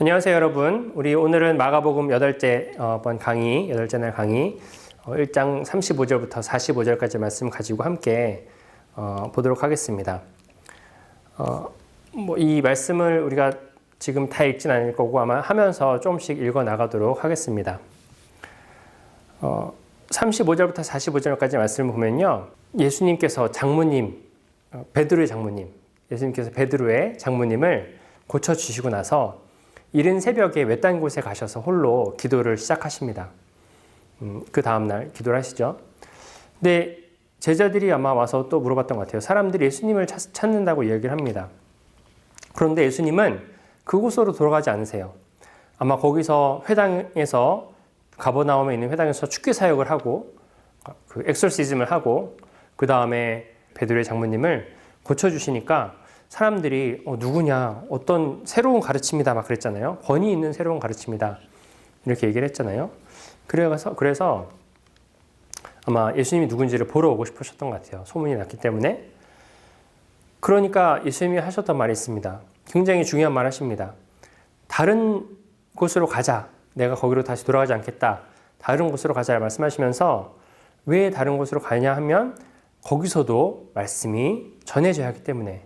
안녕하세요, 여러분. 우리 오늘은 마가복음 여덟째 여덟째 날 강의 1장 35절부터 45절까지 말씀 가지고 함께 보도록 하겠습니다. 이 말씀을 우리가 지금 다 읽진 않을 거고 아마 하면서 조금씩 읽어 나가도록 하겠습니다. 35절부터 45절까지 말씀을 보면요. 예수님께서 베드로의 장모님, 예수님께서 베드로의 장모님을 고쳐주시고 나서 이른 새벽에 외딴 곳에 가셔서 홀로 기도를 시작하십니다. 그 다음날 기도를 하시죠. 근데 제자들이 아마 와서 또 물어봤던 것 같아요. 사람들이 예수님을 찾는다고 이야기를 합니다. 그런데 예수님은 그곳으로 돌아가지 않으세요. 아마 거기서 회당에서 가버나움에 있는 회당에서 축기 사역을 하고 그 엑소시즘을 하고 그 다음에 베드로의 장모님을 고쳐주시니까 사람들이 누구냐, 어떤 새로운 가르침이다 막 그랬잖아요. 권위 있는 새로운 가르침이다 이렇게 얘기를 했잖아요. 그래서 아마 예수님이 누군지를 보러 오고 싶으셨던 것 같아요. 소문이 났기 때문에. 그러니까 예수님이 하셨던 말이 있습니다. 굉장히 중요한 말 하십니다. 다른 곳으로 가자. 내가 거기로 다시 돌아가지 않겠다. 다른 곳으로 가자 말씀하시면서 왜 다른 곳으로 가냐 하면 거기서도 말씀이 전해져야 하기 때문에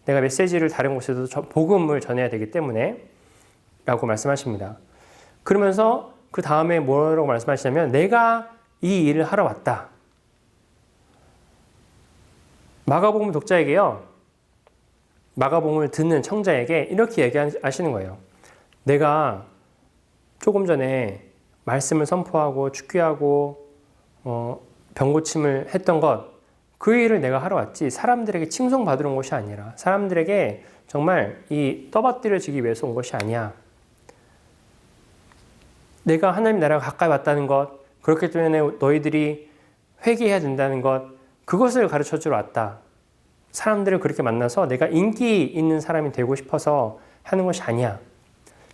내가 메시지를 다른 곳에도 복음을 전해야 되기 때문에 라고 말씀하십니다. 그러면서 그 다음에 뭐라고 말씀하시냐면 내가 이 일을 하러 왔다. 마가복음 독자에게요. 마가복음을 듣는 청자에게 이렇게 얘기하시는 거예요. 내가 조금 전에 말씀을 선포하고 축기하고 병고침을 했던 것 그 일을 내가 하러 왔지 사람들에게 칭송받으러 온 것이 아니라 사람들에게 정말 떠받들여지기 위해서 온 것이 아니야. 내가 하나님 나라가 가까이 왔다는 것 그렇기 때문에 너희들이 회개해야 된다는 것 그것을 가르쳐주러 왔다. 사람들을 그렇게 만나서 내가 인기 있는 사람이 되고 싶어서 하는 것이 아니야.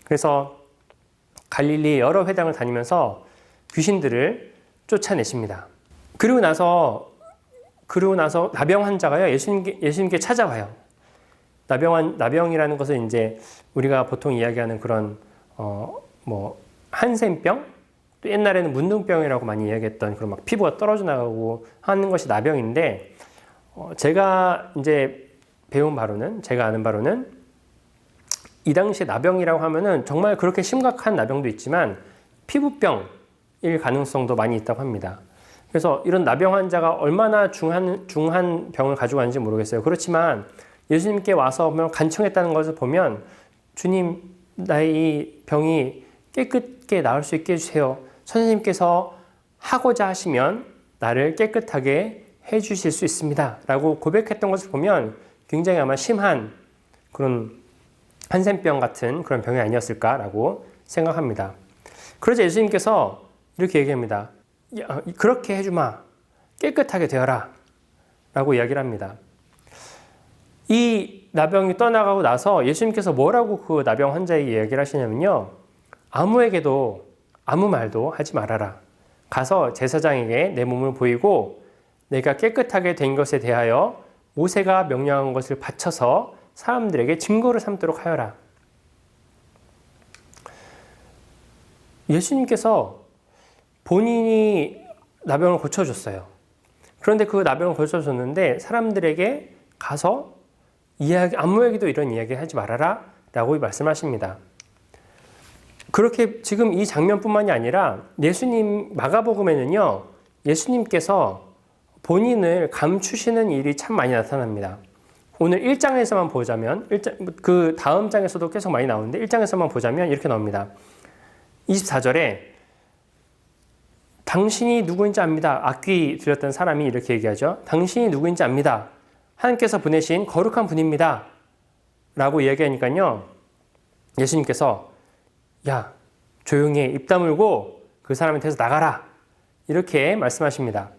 그래서 갈릴리 여러 회당을 다니면서 귀신들을 쫓아내십니다. 그리고 나서 나병 환자가요, 예수님께 찾아와요. 나병이라는 것은 이제 우리가 보통 이야기하는 그런, 한센병? 또 옛날에는 문둥병이라고 많이 이야기했던 그런 막 피부가 떨어져 나가고 하는 것이 나병인데, 제가 이제 제가 아는 바로는 이 당시에 나병이라고 하면은 정말 그렇게 심각한 나병도 있지만 피부병일 가능성도 많이 있다고 합니다. 그래서 이런 나병 환자가 얼마나 중한 병을 가지고 왔는지 모르겠어요. 그렇지만 예수님께 와서 간청했다는 것을 보면 주님, 나의 이 병이 깨끗게 나을 수 있게 해주세요. 선생님께서 하고자 하시면 나를 깨끗하게 해주실 수 있습니다. 라고 고백했던 것을 보면 굉장히 아마 심한 그런 한센병 같은 그런 병이 아니었을까라고 생각합니다. 그러자 예수님께서 이렇게 얘기합니다. 그렇게 해주마. 깨끗하게 되어라. 라고 이야기를 합니다. 이 나병이 떠나가고 나서 예수님께서 뭐라고 그 나병 환자에게 이야기를 하시냐면요. 아무에게도 아무 말도 하지 말아라. 가서 제사장에게 내 몸을 보이고 내가 깨끗하게 된 것에 대하여 모세가 명령한 것을 바쳐서 사람들에게 증거를 삼도록 하여라. 예수님께서 본인이 나병을 고쳐줬어요. 그런데 그 나병을 고쳐줬는데 사람들에게 가서 아무에게도 이런 이야기 하지 말아라 라고 말씀하십니다. 그렇게 지금 이 장면뿐만이 아니라 마가복음에는요, 예수님께서 본인을 감추시는 일이 참 많이 나타납니다. 오늘 1장에서만 보자면, 그 다음 장에서도 계속 많이 나오는데 1장에서만 보자면 이렇게 나옵니다. 24절에 당신이 누구인지 압니다. 악귀 들렸던 사람이 이렇게 얘기하죠. 당신이 누구인지 압니다. 하나님께서 보내신 거룩한 분입니다. 라고 이야기하니까요. 예수님께서 야, 조용히 해. 입 다물고 그 사람한테서 나가라. 이렇게 말씀하십니다.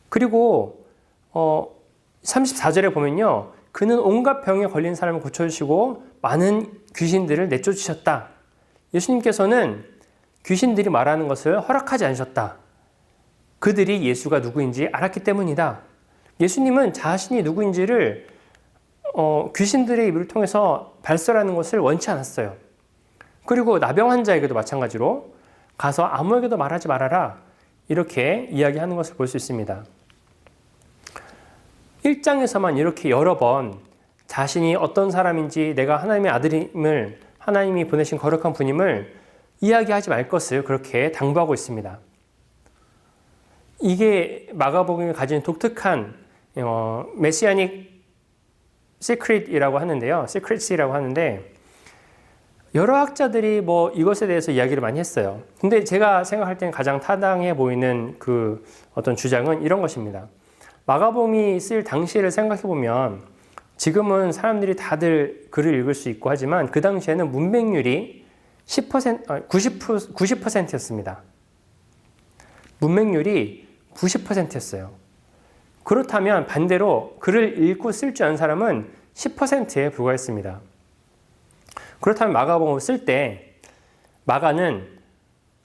그리고 34절에 보면요. 그는 온갖 병에 걸린 사람을 고쳐주시고 많은 귀신들을 내쫓으셨다. 예수님께서는 귀신들이 말하는 것을 허락하지 않으셨다. 그들이 예수가 누구인지 알았기 때문이다. 예수님은 자신이 누구인지를 귀신들의 입을 통해서 발설하는 것을 원치 않았어요. 그리고 나병 환자에게도 마찬가지로 가서 아무에게도 말하지 말아라 이렇게 이야기하는 것을 볼 수 있습니다. 1장에서만 이렇게 여러 번 자신이 어떤 사람인지 내가 하나님의 아들임을 하나님이 보내신 거룩한 분임을 이야기하지 말 것을 그렇게 당부하고 있습니다. 이게 마가복음이 가진 독특한 메시아닉 시크릿이라고 하는데요. 시크릿이라고 하는데 여러 학자들이 이것에 대해서 이야기를 많이 했어요. 근데 제가 생각할 때는 가장 타당해 보이는 그 어떤 주장은 이런 것입니다. 마가복음이 쓰일 당시를 생각해 보면 지금은 사람들이 다들 글을 읽을 수 있고 하지만 그 당시에는 문맹률이 90%였습니다. 문맹률이 90%였어요. 그렇다면 반대로 글을 읽고 쓸 줄 아는 사람은 10%에 불과했습니다. 그렇다면 마가복음을 쓸 때 마가는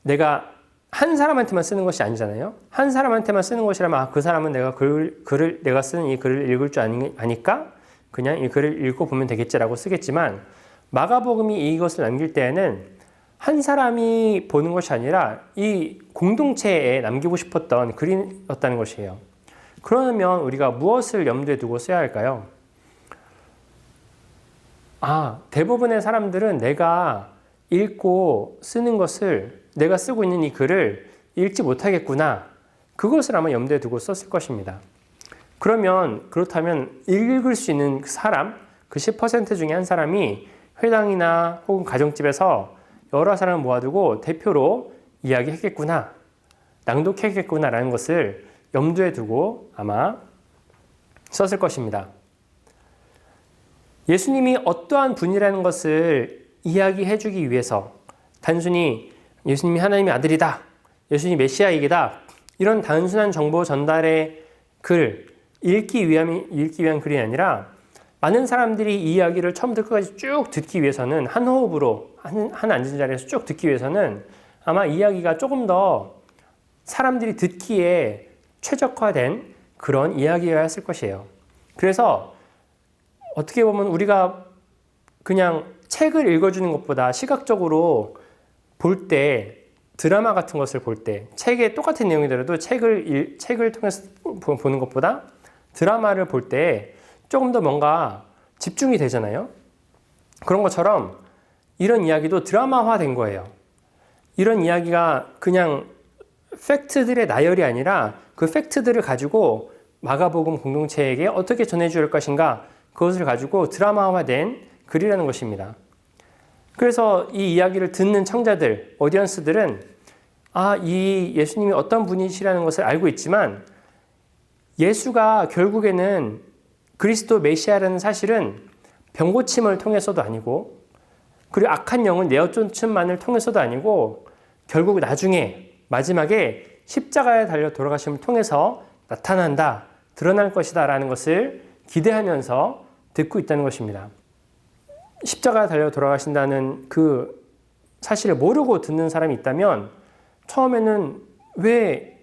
내가 한 사람한테만 쓰는 것이 아니잖아요. 한 사람한테만 쓰는 것이라면 그 사람은 내가 쓰는 이 글을 읽을 줄 아니까 그냥 이 글을 읽고 보면 되겠지라고 쓰겠지만 마가복음이 이것을 남길 때에는 한 사람이 보는 것이 아니라 이 공동체에 남기고 싶었던 글이었다는 것이에요. 그러면 우리가 무엇을 염두에 두고 써야 할까요? 대부분의 사람들은 내가 읽고 쓰는 것을 내가 쓰고 있는 이 글을 읽지 못하겠구나. 그것을 아마 염두에 두고 썼을 것입니다. 그렇다면 읽을 수 있는 사람, 그 10% 중에 한 사람이 회당이나 혹은 가정집에서 여러 사람을 모아두고 대표로 이야기했겠구나, 낭독했겠구나라는 것을 염두에 두고 아마 썼을 것입니다. 예수님이 어떠한 분이라는 것을 이야기해 주기 위해서 단순히 예수님이 하나님의 아들이다, 예수님이 메시아이다 이런 단순한 정보 전달의 글, 읽기 위한 글이 아니라 많은 사람들이 이 이야기를 처음부터 끝까지 쭉 듣기 위해서는 한 호흡으로 한 앉은 자리에서 쭉 듣기 위해서는 아마 이야기가 조금 더 사람들이 듣기에 최적화된 그런 이야기였을 것이에요. 그래서 어떻게 보면 우리가 그냥 책을 읽어주는 것보다 시각적으로 볼 때 드라마 같은 것을 볼 때 책에 똑같은 내용이더라도 책을 통해서 보는 것보다 드라마를 볼 때 조금 더 뭔가 집중이 되잖아요. 그런 것처럼 이런 이야기도 드라마화된 거예요. 이런 이야기가 그냥 팩트들의 나열이 아니라 그 팩트들을 가지고 마가복음 공동체에게 어떻게 전해줄 것인가 그것을 가지고 드라마화된 글이라는 것입니다. 그래서 이 이야기를 듣는 청자들, 오디언스들은 이 예수님이 어떤 분이시라는 것을 알고 있지만 예수가 결국에는 그리스도 메시아라는 사실은 병고침을 통해서도 아니고 그리고 악한 영을 내어쫓음만을 통해서도 아니고 결국 나중에 마지막에 십자가에 달려 돌아가심을 통해서 나타난다, 드러날 것이다 라는 것을 기대하면서 듣고 있다는 것입니다. 십자가에 달려 돌아가신다는 그 사실을 모르고 듣는 사람이 있다면 처음에는 왜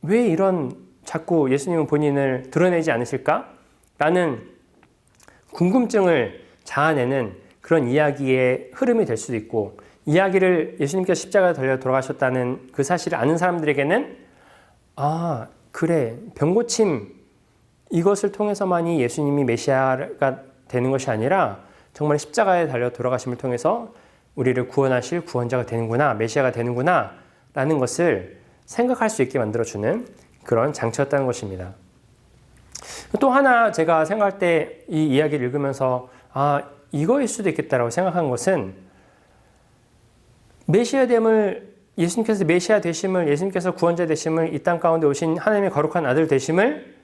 이런 자꾸 예수님은 본인을 드러내지 않으실까? 라는 궁금증을 자아내는 그런 이야기의 흐름이 될 수도 있고 이야기를 예수님께서 십자가에 달려 돌아가셨다는 그 사실을 아는 사람들에게는 그래, 병고침 이것을 통해서만이 예수님이 메시아가 되는 것이 아니라 정말 십자가에 달려 돌아가심을 통해서 우리를 구원하실 구원자가 되는구나, 메시아가 되는구나 라는 것을 생각할 수 있게 만들어주는 그런 장치였다는 것입니다. 또 하나 제가 생각할 때 이 이야기를 읽으면서 이거일 수도 있겠다라고 생각한 것은 메시아됨을 예수님께서 메시아 되심을 예수님께서 구원자 되심을 이 땅 가운데 오신 하나님의 거룩한 아들 되심을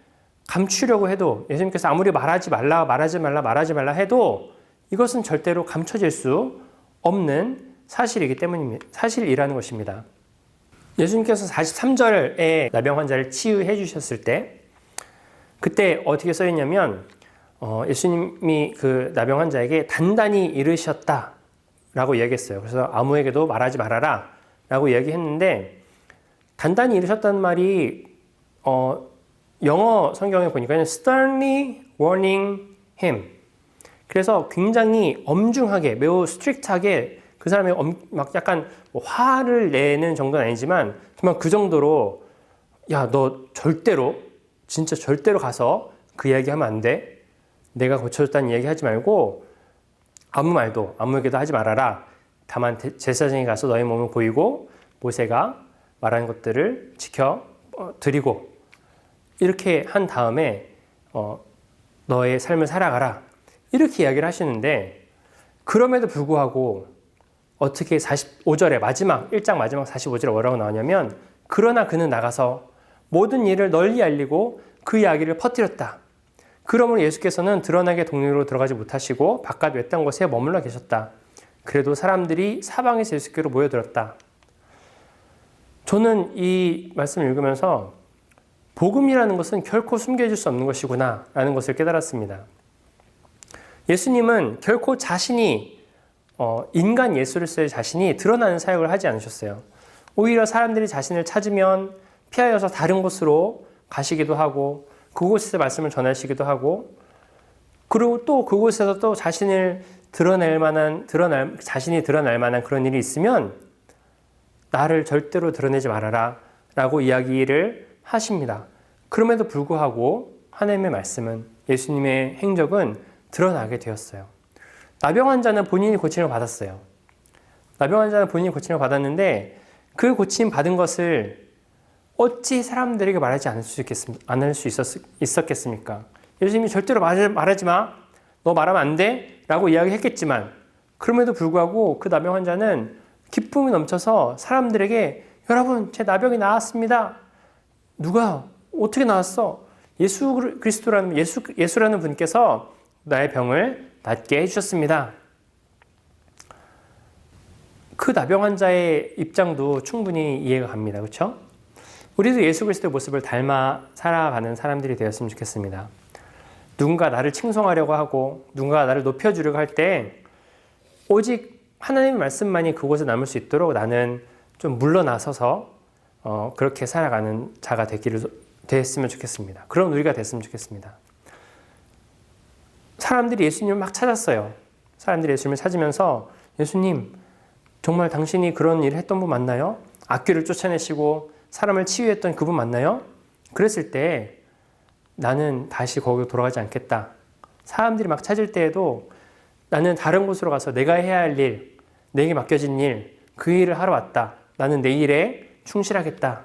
감추려고 해도 예수님께서 아무리 말하지 말라 해도 이것은 절대로 감춰질 수 없는 사실이라는 것입니다. 예수님께서 43절에 나병 환자를 치유해 주셨을 때 그때 어떻게 써 있냐면 예수님이 그 나병 환자에게 단단히 이르셨다라고 이야기했어요. 그래서 아무에게도 말하지 말아라 라고 이야기했는데 단단히 이르셨다는 말이 영어 성경에 보니까 sternly warning him 그래서 굉장히 엄중하게, 매우 스트릭트하게 그 사람이 막 약간 뭐 화를 내는 정도는 아니지만 정말 그 정도로 야, 너 절대로, 진짜 절대로 가서 그 이야기 하면 안 돼. 내가 고쳐줬다는 이야기 하지 말고 아무 말도 아무에게도 하지 말아라. 다만 제사장이 가서 너의 몸을 보이고 모세가 말하는 것들을 지켜 드리고 이렇게 한 다음에 너의 삶을 살아가라. 이렇게 이야기를 하시는데 그럼에도 불구하고 어떻게 45절에 마지막 1장 마지막 45절에 뭐라고 나오냐면 그러나 그는 나가서 모든 일을 널리 알리고 그 이야기를 퍼뜨렸다. 그러므로 예수께서는 드러나게 동네로 들어가지 못하시고 바깥 외딴 곳에 머물러 계셨다. 그래도 사람들이 사방에서 예수께로 모여들었다. 저는 이 말씀을 읽으면서 복음이라는 것은 결코 숨겨질 수 없는 것이구나 라는 것을 깨달았습니다. 예수님은 결코 자신이 인간 예수로서의 자신이 드러나는 사역을 하지 않으셨어요. 오히려 사람들이 자신을 찾으면 피하여서 다른 곳으로 가시기도 하고 그곳에서 말씀을 전하시기도 하고 그리고 또 그곳에서 또 자신이 드러날 만한 그런 일이 있으면 나를 절대로 드러내지 말아라 라고 이야기를 하십니다. 그럼에도 불구하고 하나님의 말씀은 예수님의 행적은 드러나게 되었어요. 나병 환자는 본인이 고침을 받았어요. 나병 환자는 본인이 고침을 받았는데 그 고침 받은 것을 어찌 사람들에게 말하지 않을 수 있었겠습니까? 예수님이 절대로 말하지 마. 너 말하면 안 돼. 라고 이야기했겠지만 그럼에도 불구하고 그 나병 환자는 기쁨이 넘쳐서 사람들에게 여러분 제 나병이 나았습니다. 누가? 어떻게 나았어? 예수라는 분께서 나의 병을 낫게 해주셨습니다. 그 나병 환자의 입장도 충분히 이해가 갑니다. 그렇죠? 우리도 예수 그리스도의 모습을 닮아 살아가는 사람들이 되었으면 좋겠습니다. 누군가 나를 칭송하려고 하고 누군가 나를 높여주려고 할 때 오직 하나님의 말씀만이 그곳에 남을 수 있도록 나는 좀 물러나서서 그렇게 살아가는 자가 됐으면 좋겠습니다. 그런 우리가 됐으면 좋겠습니다. 사람들이 예수님을 막 찾았어요. 사람들이 예수님을 찾으면서 예수님 정말 당신이 그런 일을 했던 분 맞나요? 악귀를 쫓아내시고 사람을 치유했던 그분 맞나요? 그랬을 때 나는 다시 거기로 돌아가지 않겠다. 사람들이 막 찾을 때에도 나는 다른 곳으로 가서 내가 해야 할 일, 내게 맡겨진 일, 그 일을 하러 왔다. 나는 내 일에 충실하겠다.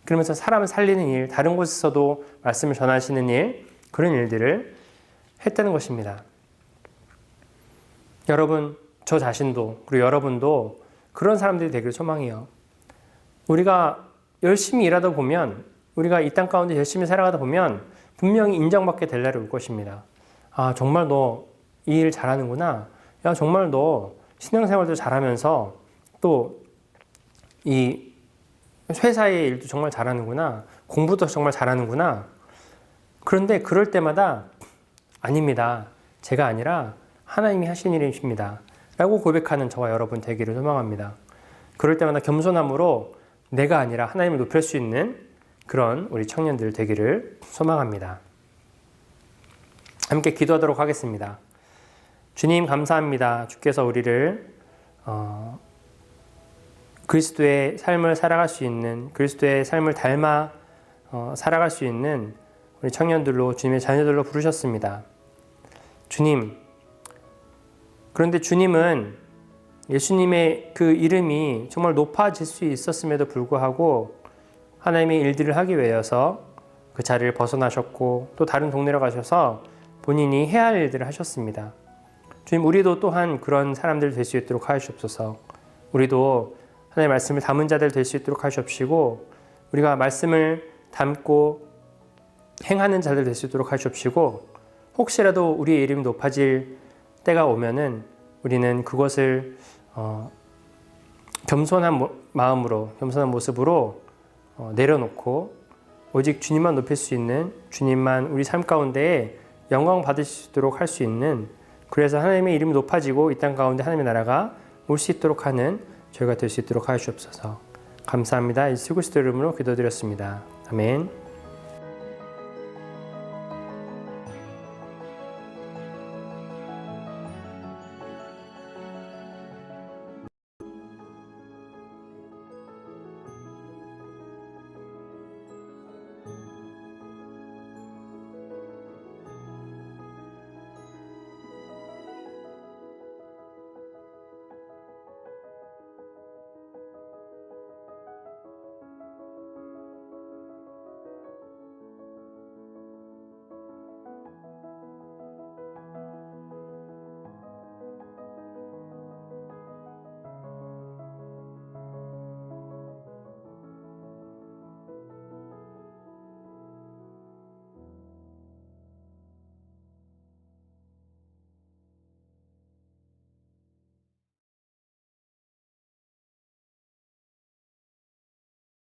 그러면서 사람을 살리는 일, 다른 곳에서도 말씀을 전하시는 일, 그런 일들을 했다는 것입니다. 여러분, 저 자신도 그리고 여러분도 그런 사람들이 되기를 소망해요. 우리가 열심히 일하다 보면 우리가 이 땅 가운데 열심히 살아가다 보면 분명히 인정받게 될 날이 올 것입니다. 아, 정말 너 이 일 잘하는구나. 야, 정말 너 신앙생활도 잘하면서 또 이 회사의 일도 정말 잘하는구나. 공부도 정말 잘하는구나. 그런데 그럴 때마다 아닙니다. 제가 아니라 하나님이 하신 일이십니다. 라고 고백하는 저와 여러분 되기를 소망합니다. 그럴 때마다 겸손함으로 내가 아니라 하나님을 높일 수 있는 그런 우리 청년들 되기를 소망합니다. 함께 기도하도록 하겠습니다. 주님 감사합니다. 주께서 우리를 그리스도의 삶을 살아갈 수 있는 그리스도의 삶을 닮아 살아갈 수 있는 우리 청년들로 주님의 자녀들로 부르셨습니다. 주님, 그런데 주님은 예수님의 그 이름이 정말 높아질 수 있었음에도 불구하고 하나님의 일들을 하기 위해서 그 자리를 벗어나셨고 또 다른 동네로 가셔서 본인이 해야 할 일들을 하셨습니다. 주님, 우리도 또한 그런 사람들 될 수 있도록 하시옵소서. 우리도 하나님의 말씀을 담은 자들 될 수 있도록 하시옵시고 우리가 말씀을 담고 행하는 자들 될 수 있도록 하시옵시고 혹시라도 우리의 이름이 높아질 때가 오면은 우리는 그것을 겸손한 마음으로 겸손한 모습으로 내려놓고 오직 주님만 높일 수 있는 주님만 우리 삶 가운데에 영광 받을 수 있도록 할 수 있는 그래서 하나님의 이름이 높아지고 이 땅 가운데 하나님의 나라가 올 수 있도록 하는 저희가 될 수 있도록 하시옵소서. 감사합니다. 예수 그리스도 이름으로 기도드렸습니다. 아멘.